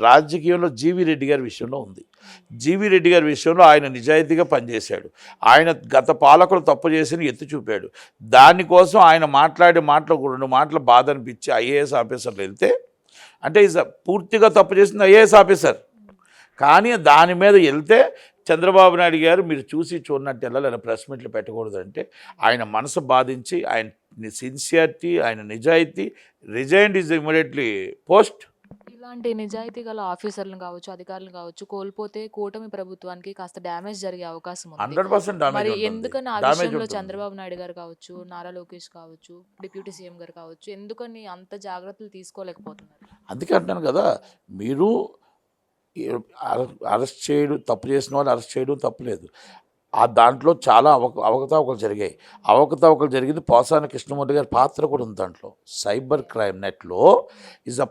రాజకీయంలో జీవీ రెడ్డి గారి విషయంలో ఉంది. జీవీ రెడ్డి గారి విషయంలో ఆయన నిజాయితీగా పనిచేశాడు. ఆయన గత పాలకులు తప్పు చేసి ఎత్తి చూపాడు. దానికోసం ఆయన మాట్లాడే మాటలు 2 మాటలు బాధ అనిపించి ఐఏఎస్ ఆఫీసర్లు వెళ్తే, అంటే పూర్తిగా తప్పు చేసింది ఐఏఎస్ ఆఫీసర్, కానీ దాని మీద వెళ్తే చంద్రబాబు నాయుడు గారు మీరు చూసి చూడనట్టు వెళ్ళాలి, ప్రెస్ మీట్లు పెట్టకూడదంటే ఆయన మనసు బాధించి ఆయన సిన్సియారిటీ, ఆయన నిజాయితీ, రిజైన్డ్ ఈజ్ ఇమీడియట్లీ పోస్ట్. ఇలాంటి నిజాయితీ గల ఆఫీసర్లను కావచ్చు, అధికారులను కావచ్చు కోల్పోతే కూటమి ప్రభుత్వానికి కాస్త డ్యామేజ్ జరిగే అవకాశం ఉంది. 100% మరి డ్యామేజ్ ఎందుకని ఆ విషయంలో చంద్రబాబు నాయుడు గారు కావచ్చు, నారా లోకేష్ కావచ్చు, డిప్యూటీ సీఎం గారు కావచ్చు, ఎందుకని అంత జాగ్రత్తలు తీసుకోలేకపోతున్నారు? అందుకే అంటున్నాను కదా, మీరు అరెస్ట్ చేయడం, తప్పు చేసిన వాళ్ళు అరెస్ట్ చేయడం తప్పులేదు. దాంట్లో చాలా అవకతవకలు జరిగాయి. అవకతవకలు జరిగింది. పోసాని కృష్ణమూర్తి గారి పాత్ర కూడా ఉంది దాంట్లో. సైబర్ క్రైమ్ నెట్లో ఈజ్ అ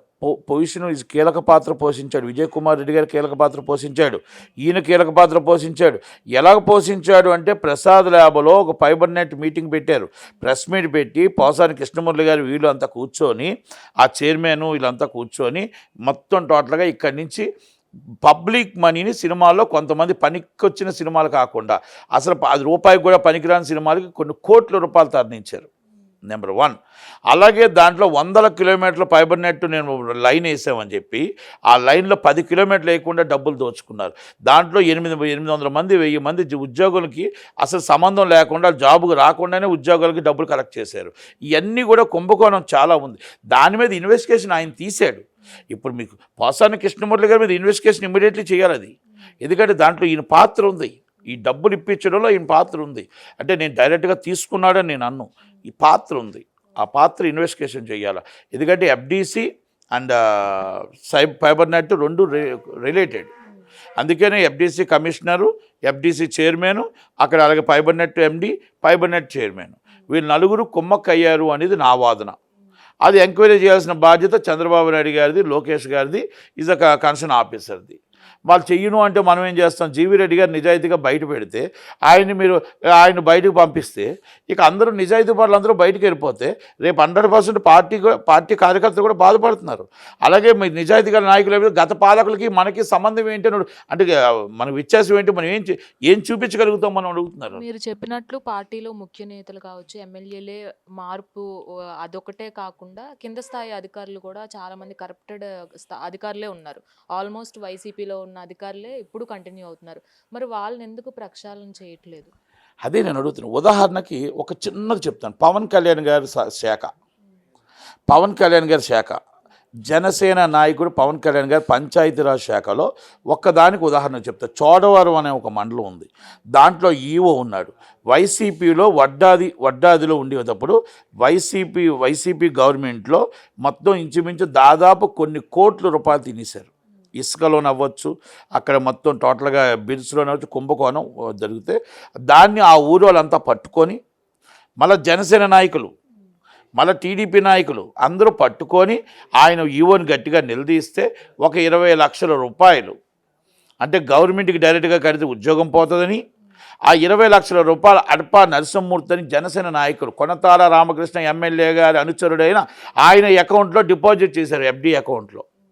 పొజిషన్ ఈజ్ కీలక పాత్ర పోషించాడు. విజయ్ కుమార్ రెడ్డి గారు కీలక పాత్ర పోషించాడు. ఈయన కీలక పాత్ర పోషించాడు. ఎలాగ పోషించాడు అంటే ప్రసాద్ ల్యాబ్లో ఒక ఫైబర్ నెట్ మీటింగ్ పెట్టారు. ప్రెస్ మీట్ పెట్టి పోసాని కృష్ణమూర్తి గారు వీళ్ళు అంతా కూర్చొని, ఆ చైర్మన్ వీళ్ళంతా కూర్చొని మొత్తం టోటల్గా ఇక్కడి నుంచి పబ్లిక్ మనీని సినిమాల్లో కొంతమంది పనికొచ్చిన సినిమాలు కాకుండా అసలు రూపాయికి కూడా పనికిరాని సినిమాలకి కొన్ని కోట్ల రూపాయలు తరలించారు. నెంబర్ 1. అలాగే దాంట్లో 100 కిలోమీటర్ల ఫైబర్ నెట్ నేను లైన్ వేసామని చెప్పి ఆ లైన్లో 10 కిలోమీటర్లు వేయకుండా డబ్బులు దోచుకున్నారు. దాంట్లో 800 మంది 1000 మంది ఉద్యోగులకి అసలు సంబంధం లేకుండా జాబుకు రాకుండానే ఉద్యోగులకి డబ్బులు కలెక్ట్ చేశారు. ఇవన్నీ కూడా కుంభకోణం చాలా ఉంది. దాని మీద ఇన్వెస్టిగేషన్ ఆయన తీశాడు. ఇప్పుడు మీకు పోసాని కృష్ణమూర్తి గారి మీద ఇన్వెస్టిగేషన్ ఇమ్మీడియట్లీ చేయాలి అది. ఎందుకంటే దాంట్లో ఈయన పాత్ర ఉంది. ఈ డబ్బులు ఇప్పించడంలో ఈయన పాత్ర ఉంది. అంటే నేను డైరెక్ట్గా తీసుకున్నాడని నేను అన్ను, ఈ పాత్ర ఉంది. ఆ పాత్ర ఇన్వెస్టిగేషన్ చేయాలి. ఎందుకంటే FDC and fibre net 2 related. అందుకనే ఎఫ్డీసీ కమిషనరు, ఎఫ్డీసీ చైర్మను, అక్కడ అలాగే ఫైబర్ నెట్ ఎండి, ఫైబర్ నెట్ చైర్మన్, వీళ్ళు 4 కుమ్మక్కయ్యారు అనేది నా వాదన. అది ఎంక్వైరీ చేయాల్సిన బాధ్యత చంద్రబాబు నాయుడు గారిది, లోకేష్ గారిది, ఈజ్ అ కన్సర్న్ ఆఫీసర్ది. వాళ్ళు చెయ్యను అంటే మనం ఏం చేస్తాం? జీవీ రెడ్డి గారు నిజాయితీగా బయట పెడితే ఆయన బయటకు పంపిస్తే ఇక అందరూ నిజాయితీ పనులు అందరూ బయటకు వెళ్ళిపోతే రేపు 100% పార్టీ కార్యకర్తలు కూడా బాధపడుతున్నారు. అలాగే మీ నిజాయితీగా నాయకులు గత పాలకులకి మనకి సంబంధం ఏంటి అంటే మన వ్యత్యాసం ఏంటి, మనం ఏం చూపించగలుగుతాం మనం అడుగుతున్నారు. మీరు చెప్పినట్లు పార్టీలో ముఖ్య నేతలు కావచ్చు, ఎమ్మెల్యేలే మార్పు అదొకటే కాకుండా కింద స్థాయి అధికారులు కూడా చాలా మంది కరప్టెడ్ అధికారులే ఉన్నారు. ఆల్మోస్ట్ వైసీపీలో ఉన్న అధికారులే ఇప్పుడు కంటిన్యూ అవుతున్నారు. మరి వాళ్ళని ఎందుకు ప్రక్షాళన చేయట్లేదు? అదే నేను అడుగుతున్నాను. ఉదాహరణకి ఒక చిన్నది చెప్తాను. పవన్ కళ్యాణ్ గారి శాఖ జనసేన నాయకుడు పవన్ కళ్యాణ్ గారు పంచాయతీరాజ్ శాఖలో ఒక్కదానికి ఉదాహరణ చెప్తా. చోడవరం అనే ఒక మండలం ఉంది. దాంట్లో ఈఓ ఉన్నాడు. వైసీపీలో వడ్డాదిలో ఉండేటప్పుడు వైసీపీ గవర్నమెంట్లో మొత్తం ఇంచుమించు దాదాపు కొన్ని కోట్ల రూపాయలు తినేశారు. ఇసుకలోనవ్వచ్చు, అక్కడ మొత్తం టోటల్గా బిల్స్లోనవచ్చు కుంభకోణం జరిగితే దాన్ని ఆ ఊరు వాళ్ళంతా పట్టుకొని మళ్ళీ జనసేన నాయకులు, మళ్ళీ టీడీపీ నాయకులు అందరూ పట్టుకొని ఆయన ఈవోని గట్టిగా నిలదీస్తే ఒక 20 లక్షల రూపాయలు అంటే గవర్నమెంట్కి డైరెక్ట్గా కడితే ఉద్యోగం పోతుందని, ఆ 20 లక్షల రూపాయలు అడపా నరసింహమూర్తి అని జనసేన నాయకులు కొనతాల రామకృష్ణ ఎమ్మెల్యే గారి అనుచరుడైన ఆయన అకౌంట్లో డిపాజిట్ చేశారు, ఎఫ్డి అకౌంట్లో.